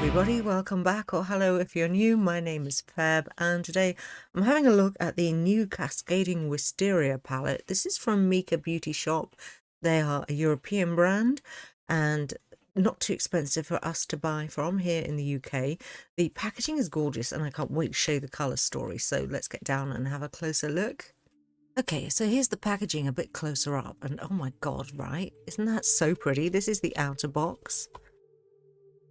everybody, welcome back, or hello if you're new. My name is Feb, and today I'm having a look at the new Cascading Wisteria palette. This is from Micka Beauty Shop. They are a European brand and not too expensive for us to buy from here in the UK. The packaging is gorgeous and I can't wait to show you the colour story, so let's get down and have a closer look. Okay, so here's the packaging a bit closer up, and oh my god, right? Isn't that so pretty? This is the outer box.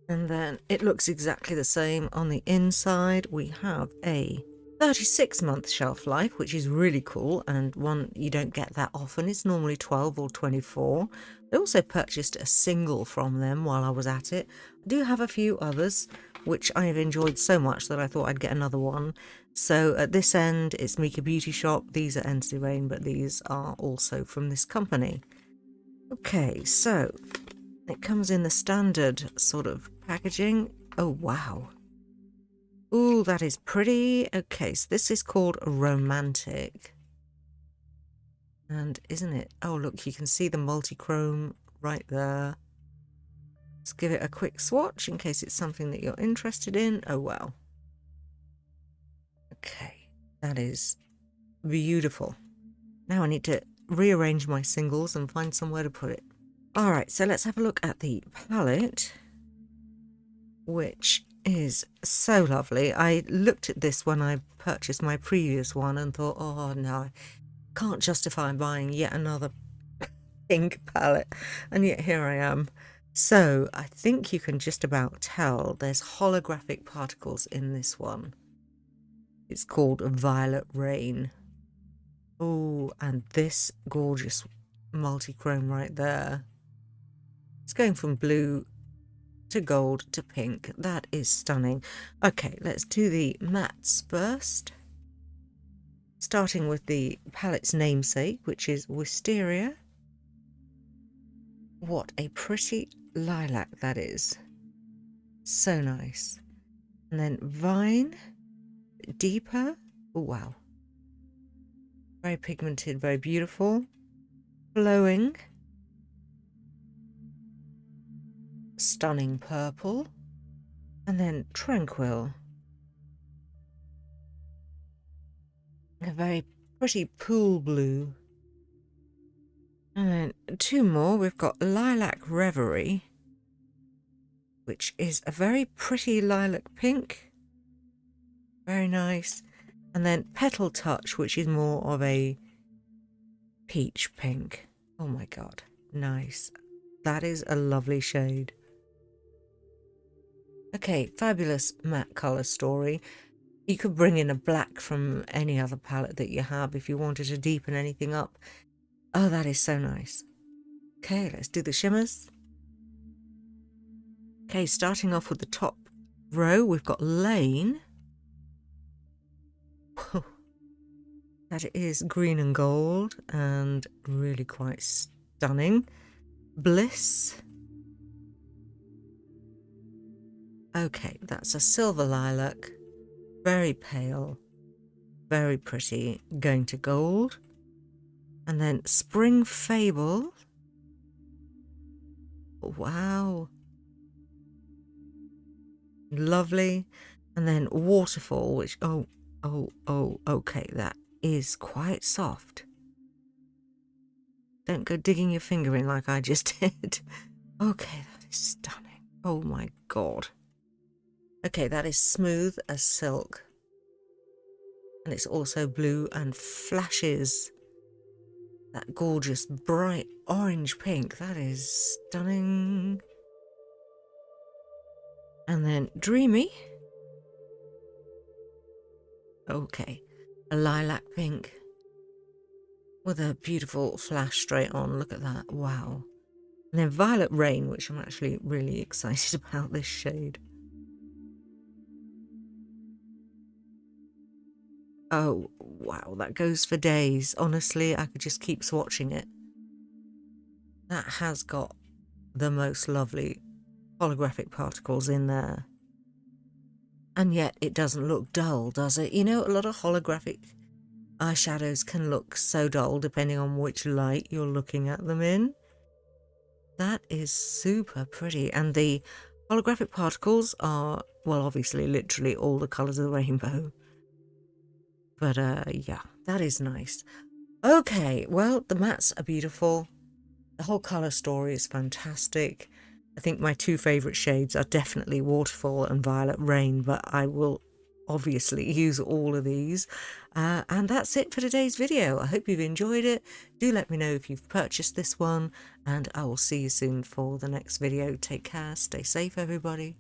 And then it looks exactly the same on the inside. We have a 36-month shelf life, which is really cool, and one you don't get that often. It's normally 12 or 24. I also purchased a single from them while I was at it. I do have a few others, which I have enjoyed so much that I thought I'd get another one. So at this end, it's Micka Beauty Shop. These are Ensley Rain, but these are also from this company. Okay, so it comes in the standard sort of packaging. Oh, wow. Ooh, that is pretty. Okay, so this is called Romantic. And isn't it? Oh, look, you can see the multi-chrome right there. Let's give it a quick swatch in case it's something that you're interested in. Oh, wow. Okay, that is beautiful. Now I need to rearrange my singles and find somewhere to put it. All right, so let's have a look at the palette, which is so lovely. I looked at this when I purchased my previous one and thought, oh no, I can't justify buying yet another pink palette, and yet here I am. So I think you can just about tell there's holographic particles in this one. It's called Violet Rain. Oh, and this gorgeous multi-chrome right there. It's going from blue to gold to pink. That is stunning. Okay, let's do the mattes first. Starting with the palette's namesake, which is Wisteria. What a pretty lilac that is. So nice. And then Vine, deeper. Oh, wow. Very pigmented, very beautiful. Flowing. Stunning purple. And then Tranquil. A very pretty pool blue. And then two more. We've got Lilac Reverie, which is a very pretty lilac pink. Very nice. And then Petal Touch, which is more of a peach pink. Oh my god. Nice. That is a lovely shade. Okay, fabulous matte colour story. You could bring in a black from any other palette that you have if you wanted to deepen anything up. Oh, that is so nice. Okay, let's do the shimmers. Okay, starting off with the top row, we've got Lane. That is green and gold and really quite stunning. Bliss. Okay, that's a silver lilac. Very pale. Very pretty. Going to gold. And then Spring Fable. Wow. Lovely. And then Waterfall, which, okay, that is quite soft. Don't go digging your finger in like I just did. Okay, that is stunning. Oh my god. Okay, that is smooth as silk. And it's also blue and flashes that gorgeous bright orange pink. That is stunning. And then Dreamy. Okay, a lilac pink with a beautiful flash straight on. Look at that. Wow. And then Violet Rain, which I'm actually really excited about this shade. Oh, wow, that goes for days. Honestly, I could just keep swatching it. That has got the most lovely holographic particles in there. And yet it doesn't look dull, does it? You know, a lot of holographic eyeshadows can look so dull depending on which light you're looking at them in. That is super pretty. And the Holographic particles are, well, obviously literally all the colours of the rainbow. But yeah, that is nice. Okay, well, the mattes are beautiful. The whole colour story is fantastic. I think my two favourite shades are definitely Waterfall and Violet Rain, but I will obviously use all of these. And that's it for today's video. I hope you've enjoyed it. Do let me know if you've purchased this one, and I will see you soon for the next video. Take care, stay safe everybody.